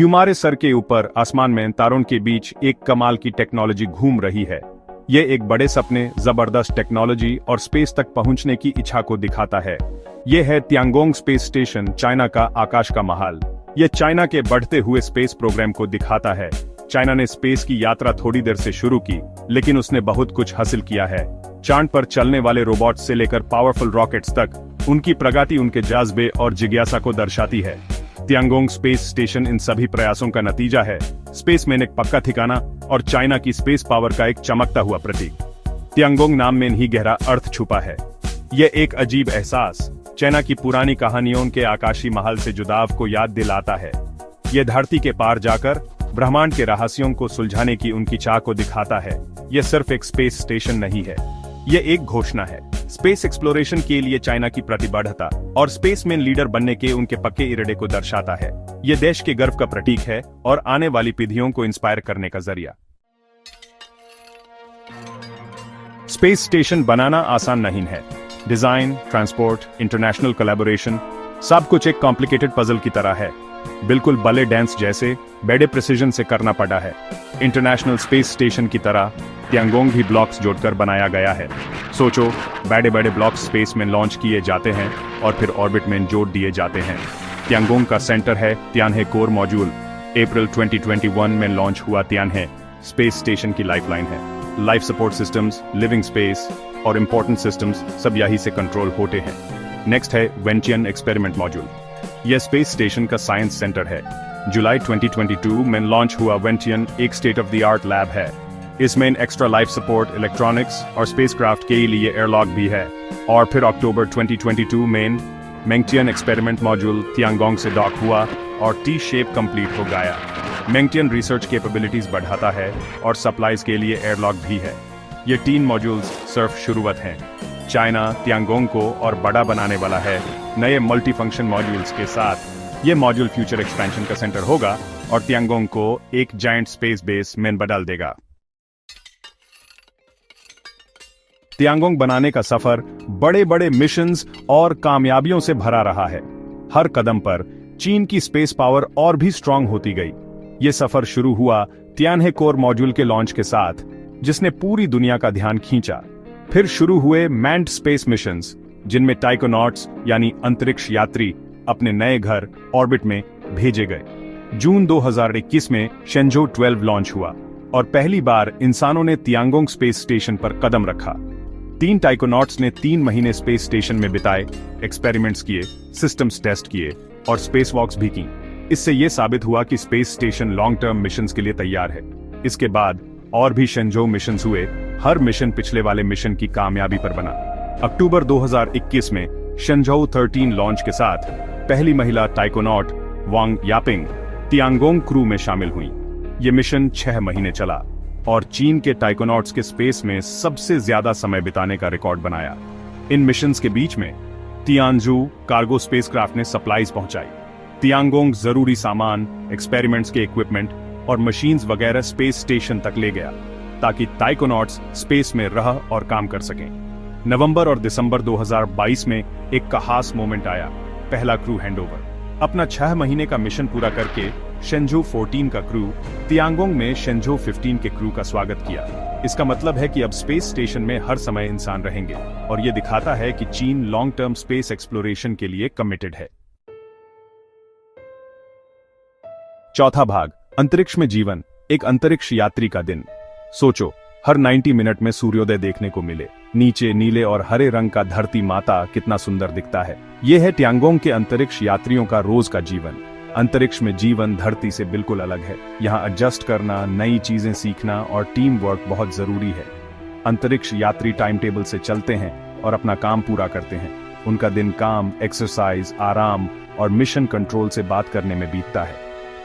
हमारे सर के ऊपर आसमान में तारों के बीच एक कमाल की टेक्नोलॉजी घूम रही है। ये एक बड़े सपने, जबरदस्त टेक्नोलॉजी और स्पेस तक पहुंचने की इच्छा को दिखाता है। ये है तियांगोंग स्पेस स्टेशन, चाइना का आकाश का महल। ये चाइना के बढ़ते हुए स्पेस प्रोग्राम को दिखाता है। चाइना ने स्पेस की यात्रा थोड़ी देर से शुरू की, लेकिन उसने बहुत कुछ हासिल किया है। चांद पर चलने वाले रोबोट से लेकर पावरफुल रॉकेट्स तक, उनकी प्रगति उनके जज्बे और जिज्ञासा को दर्शाती है। तियांगोंग स्पेस स्टेशन इन सभी प्रयासों का नतीजा है। स्पेस में एक पक्का ठिकाना और चाइना की स्पेस पावर का एक चमकता हुआ प्रतीक। तियांगोंग नाम में ही गहरा अर्थ छुपा है। यह एक अजीब एहसास चाइना की पुरानी कहानियों के आकाशी महल से जुड़ाव को याद दिलाता है। यह धरती के पार जाकर ब्रह्मांड के रहस्यों को सुलझाने की उनकी चाह को दिखाता है। यह सिर्फ एक स्पेस स्टेशन नहीं है, यह एक घोषणा है। स्पेस एक्सप्लोरेशन के लिए चाइना की प्रतिबद्धता और स्पेस में लीडर बनने के उनके पक्के इरादे को दर्शाता है। यह देश के गर्व का प्रतीक है और आने वाली पीढ़ियों को इंस्पायर करने का जरिया। स्पेस स्टेशन बनाना आसान नहीं है। डिजाइन, ट्रांसपोर्ट, इंटरनेशनल कोलैबोरेशन, सब कुछ एक कॉम्प्लिकेटेड पजल की तरह है। बिल्कुल बले डांस जैसे बड़े प्रिसीजन से करना पड़ा है। इंटरनेशनल स्पेस स्टेशन की तरह तियांगोंग भी ब्लॉक्स जोड़कर बनाया गया है। सोचो, बड़े बड़े ब्लॉक्स स्पेस में लॉन्च किए जाते हैं और फिर ऑर्बिट में जोड़ दिए जाते हैं। तियांगोंग का सेंटर है तियानहे कोर मॉड्यूल। अप्रैल 2021 में लॉन्च हुआ तियानहे स्पेस स्टेशन की लाइफलाइन है। Life support systems, living space और इंपॉर्टेंट सिस्टम्स सब यहीं से कंट्रोल होते हैं। नेक्स्ट है वेंटियन एक्सपेरिमेंट मॉड्यूल। यह स्पेस स्टेशन का साइंस सेंटर है। जुलाई 2022 में लॉन्च हुआ वेंटियन एक state of the art lab है। इसमें एक्स्ट्रा लाइफ सपोर्ट, इलेक्ट्रॉनिक्स और स्पेसक्राफ्ट के लिए एयरलॉक भी है। और फिर अक्टूबर 2022 में मेंगटियन एक्सपेरिमेंट मॉड्यूल तियांगोंग से डॉक हुआ और टी शेप कंप्लीट हो गया। मेंगटियन रिसर्च कैपेबिलिटीज बढ़ाता है और सप्लाईज के लिए एयरलॉक भी है। ये 3 मॉड्यूल्स सिर्फ शुरुआत हैं। चाइना तियांगोंग को और बड़ा बनाने वाला है। नए मल्टी फंक्शन मॉड्यूल्स के साथ ये मॉड्यूल फ्यूचर एक्सपेंशन का सेंटर होगा और तियांगोंग को एक जायंट स्पेस बेस में बदल देगा। तियांगोंग बनाने का सफर बड़े बड़े मिशंस और कामयाबियों से भरा रहा है। हर कदम पर चीन की स्पेस पावर और भी स्ट्रांग होती गई। ये सफर शुरू हुआ तियानहे कोर मॉड्यूल के लॉन्च के साथ, जिसने पूरी दुनिया का ध्यान खींचा। फिर शुरू हुए मैन्ड स्पेस मिशंस, जिनमें टाइकोनॉट्स यानी अंतरिक्ष यात्री अपने नए घर ऑर्बिट में भेजे गए। जून 2021 में शेंझो 12 लॉन्च हुआ और पहली बार इंसानों ने तियांगोंग स्पेस स्टेशन पर कदम रखा। 3 टाइकोनॉट्स ने 3 महीने स्पेस स्टेशन में बिताए, एक्सपेरिमेंट्स किए, सिस्टम्स टेस्ट किए और स्पेस वॉक्स भी की। इससे यह साबित हुआ कि space station long term missions के लिए तैयार है। इसके बाद और भी शेंझो मिशंस हुए। हर मिशन पिछले वाले मिशन की कामयाबी पर बना। अक्टूबर 2021 में शेंझो 13 लॉन्च के साथ पहली महिला टाइकोनॉट वांग यापिंग तियांगोंग क्रू में शामिल हुई। ये मिशन 6 महीने चला और चीन के टाइकोनॉट्स के स्पेस में सबसे ज्यादा समय बिताने का रिकॉर्ड बनाया। इन मिशंस के बीच में तियानजू कार्गो स्पेसक्राफ्ट ने सप्लाईज पहुंचाई। तियांगोंग जरूरी सामान, एक्सपेरिमेंट्स के इक्विपमेंट और मशीन्स वगैरह स्पेस स्टेशन तक ले गया, ताकि टाइकोनॉट्स स्पेस में रह और काम कर सकें। नवंबर और दिसंबर 2022 में एक खास मोमेंट आया, पहला क्रू हैंडओवर। अपना 6 महीने का मिशन पूरा करके शेंझो 14 का क्रू तियांगोंग में शेंझो 15 के क्रू का स्वागत किया। इसका मतलब है कि अब स्पेस स्टेशन में हर समय इंसान रहेंगे और यह दिखाता है कि चीन लॉन्ग टर्म स्पेस एक्सप्लोरेशन के लिए कमिटेड है। चौथा भाग, अंतरिक्ष में जीवन, एक अंतरिक्ष यात्री का दिन। सोचो, हर 90 मिनट में सूर्योदय देखने को मिले। नीचे नीले और हरे रंग का धरती माता कितना सुंदर दिखता है। यह है तियांगोंग के अंतरिक्ष यात्रियों का रोज का जीवन। अंतरिक्ष में जीवन धरती से बिल्कुल अलग है। यहाँ एडजस्ट करना, नई चीजें सीखना और टीम वर्क बहुत जरूरी है। अंतरिक्ष यात्री टाइम टेबल से चलते हैं और अपना काम पूरा करते हैं। उनका दिन काम, एक्सरसाइज, आराम और मिशन कंट्रोल से बात करने में बीतता है।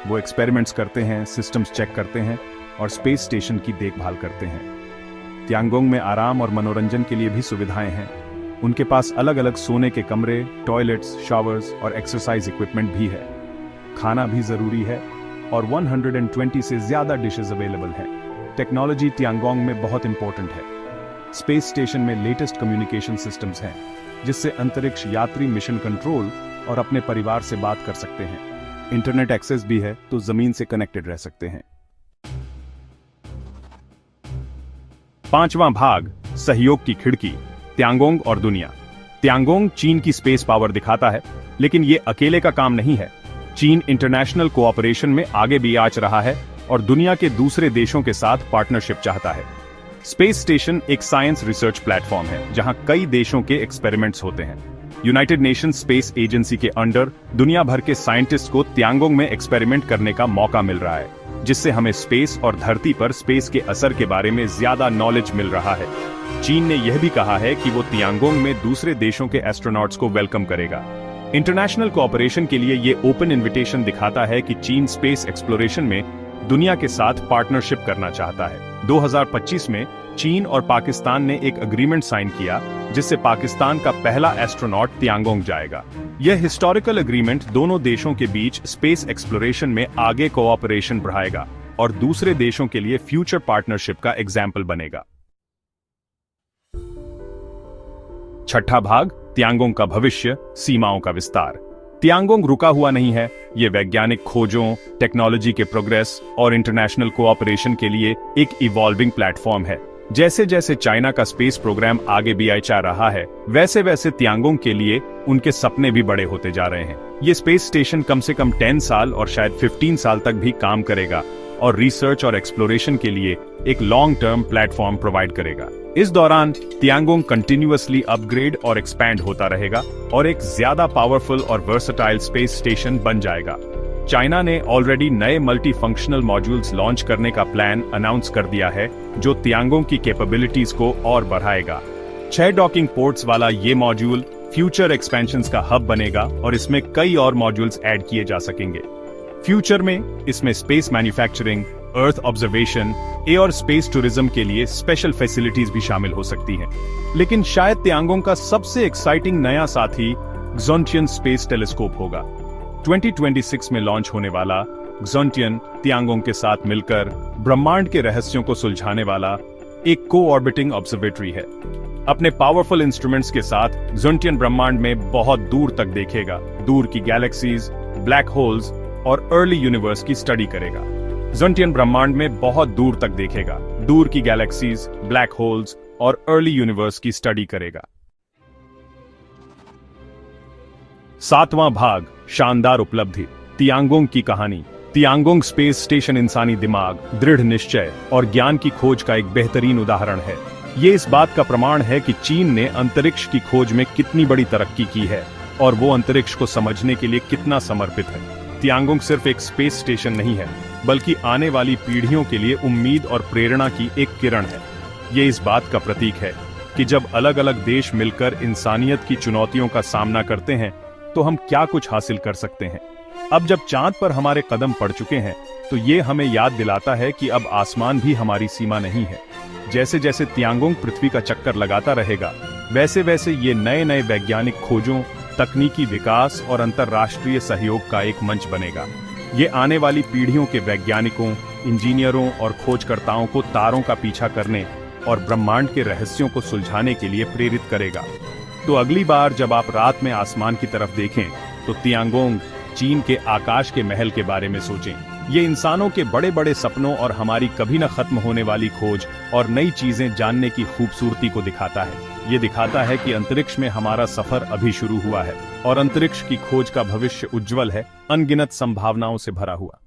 वो एक्सपेरिमेंट्स करते हैं, सिस्टम्स चेक करते हैं और स्पेस स्टेशन की देखभाल करते हैं। तियांगोंग में आराम और मनोरंजन के लिए भी सुविधाएं हैं। उनके पास अलग अलग सोने के कमरे, टॉयलेट्स, शावर्स और एक्सरसाइज इक्विपमेंट भी है। खाना भी जरूरी है और 120 से ज्यादा डिशेस अवेलेबल है। टेक्नोलॉजी तियांगोंग में बहुत इंपॉर्टेंट है। स्पेस स्टेशन में लेटेस्ट कम्युनिकेशन सिस्टम्स हैं, जिससे अंतरिक्ष यात्री मिशन कंट्रोल और अपने परिवार से बात कर सकते हैं। इंटरनेट एक्सेस भी है तो जमीन से कनेक्टेड रह सकते हैं। 5वां भाग, सहयोग की खिड़की, त्यांगोंग और दुनिया। त्यांगोंग चीन की स्पेस पावर दिखाता है, लेकिन ये अकेले का काम नहीं है। चीन इंटरनेशनल कोऑपरेशन में आगे भी आंच रहा है और दुनिया के दूसरे देशों के साथ पार्टनरशिप चाहता है। स्पेस स्टेशन एक साइंस रिसर्च प्लेटफॉर्म है जहां कई देशों के एक्सपेरिमेंट्स होते हैं। यूनाइटेड नेशन स्पेस एजेंसी के अंडर दुनिया भर के साइंटिस्ट को त्यांगोंग में एक्सपेरिमेंट करने का मौका मिल रहा है, जिससे हमें स्पेस और धरती पर स्पेस के असर के बारे में ज्यादा नॉलेज मिल रहा है। चीन ने यह भी कहा है कि वो त्यांगोंग में दूसरे देशों के एस्ट्रोनॉट्स को वेलकम करेगा। इंटरनेशनल कोऑपरेशन के लिए ये ओपन इनविटेशन दिखाता है कि चीन स्पेस एक्सप्लोरेशन में दुनिया के साथ पार्टनरशिप करना चाहता है। 2025 में चीन और पाकिस्तान ने एक एग्रीमेंट साइन किया, जिससे पाकिस्तान का पहला एस्ट्रोनॉट त्यांगोंग जाएगा। यह हिस्टोरिकल एग्रीमेंट दोनों देशों के बीच स्पेस एक्सप्लोरेशन में आगे कोऑपरेशन बढ़ाएगा और दूसरे देशों के लिए फ्यूचर पार्टनरशिप का एग्जाम्पल बनेगा। 6ठा भाग, त्यांगोंग का भविष्य, सीमाओं का विस्तार। त्यांगोंग रुका हुआ नहीं है, ये वैज्ञानिक खोजों, टेक्नोलॉजी के प्रोग्रेस और इंटरनेशनल कोऑपरेशन के लिए एक इवॉल्विंग प्लेटफॉर्म है। जैसे जैसे चाइना का स्पेस प्रोग्राम आगे भी जा रहा है, वैसे वैसे त्यांगोंग के लिए उनके सपने भी बड़े होते जा रहे हैं। ये स्पेस स्टेशन कम से कम 10 साल और शायद 15 साल तक भी काम करेगा और रिसर्च और एक्सप्लोरेशन के लिए एक लॉन्ग टर्म प्लेटफॉर्म प्रोवाइड करेगा। इस दौरान त्यांगोंग कंटिन्यूअसली अपग्रेड और एक्सपैंड होता रहेगा और एक ज्यादा पावरफुल और वर्सेटाइल स्पेस स्टेशन बन जाएगा। चाइना ने ऑलरेडी नए मल्टी फंक्शनल मॉड्यूल्स लॉन्च करने का प्लान अनाउंस कर दिया है, जो त्यांगोंग की कैपेबिलिटीज को और बढ़ाएगा। 6 डॉकिंग पोर्ट्स वाला ये मॉड्यूल फ्यूचर एक्सपेंशंस का हब बनेगा और इसमें कई और मॉड्यूल्स ऐड किए जा सकेंगे। फ्यूचर में इसमें space manufacturing, earth observation, air space tourism के लिए स्पेशल फैसिलिटीज भी शामिल हो सकती हैं। लेकिन शायद त्यांगोंग का सबसे एक्साइटिंग नया साथी ज़ोंटियन स्पेस टेलीस्कोप होगा। 2026 में लॉन्च होने वाला ज़ोंटियन त्यांगोंग के साथ मिलकर ब्रह्मांड के रहस्यों को सुलझाने वाला एक को-ऑर्बिटिंग ऑब्जर्वेटरी है। अपने पावरफुल इंस्ट्रूमेंट्स के साथ ज़ोंटियन ब्रह्मांड में बहुत दूर तक देखेगा, दूर की गैलेक्सीज, ब्लैक होल्स और अर्ली यूनिवर्स की स्टडी करेगा। ज़ोंटियन ब्रह्मांड में बहुत दूर तक देखेगा, दूर की गैलेक्सीज, ब्लैक होल्स और अर्ली यूनिवर्स की स्टडी करेगा। 7वां भाग, शानदार उपलब्धि, त्यांगोंग की कहानी। त्यांगोंग स्पेस स्टेशन इंसानी दिमाग, दृढ़ निश्चय और ज्ञान की खोज का एक बेहतरीन उदाहरण है। ये इस बात का प्रमाण है कि चीन ने अंतरिक्ष की खोज में कितनी बड़ी तरक्की की है और वो अंतरिक्ष को समझने के लिए कितना समर्पित है। त्यांगोंग सिर्फ एक स्पेस स्टेशन नहीं है, बल्कि आने वाली पीढ़ियों के लिए उम्मीद और प्रेरणा की एक किरण है। ये इस बात का प्रतीक है कि जब अलग अलग देश मिलकर इंसानियत की चुनौतियों का सामना करते हैं, तो हम क्या कुछ हासिल कर सकते हैं। अब जब चांद पर हमारे कदम पड़ चुके हैं, तो ये हमें याद दिलाता है कि अब आसमान भी हमारी सीमा नहीं है। जैसे जैसे त्यांगोंग पृथ्वी का चक्कर लगाता रहेगा, वैसे वैसे ये नए नए वैज्ञानिक खोजों, तकनीकी विकास और अंतर्राष्ट्रीय सहयोग का एक मंच बनेगा। ये आने वाली पीढ़ियों के वैज्ञानिकों, इंजीनियरों और खोजकर्ताओं को तारों का पीछा करने और ब्रह्मांड के रहस्यों को सुलझाने के लिए प्रेरित करेगा। तो अगली बार जब आप रात में आसमान की तरफ देखें, तो त्यांगोंग, चीन के आकाश के महल के बारे में सोचें। ये इंसानों के बड़े बड़े सपनों और हमारी कभी न खत्म होने वाली खोज और नई चीजें जानने की खूबसूरती को दिखाता है। ये दिखाता है कि अंतरिक्ष में हमारा सफर अभी शुरू हुआ है और अंतरिक्ष की खोज का भविष्य उज्जवल है, अनगिनत संभावनाओं से भरा हुआ।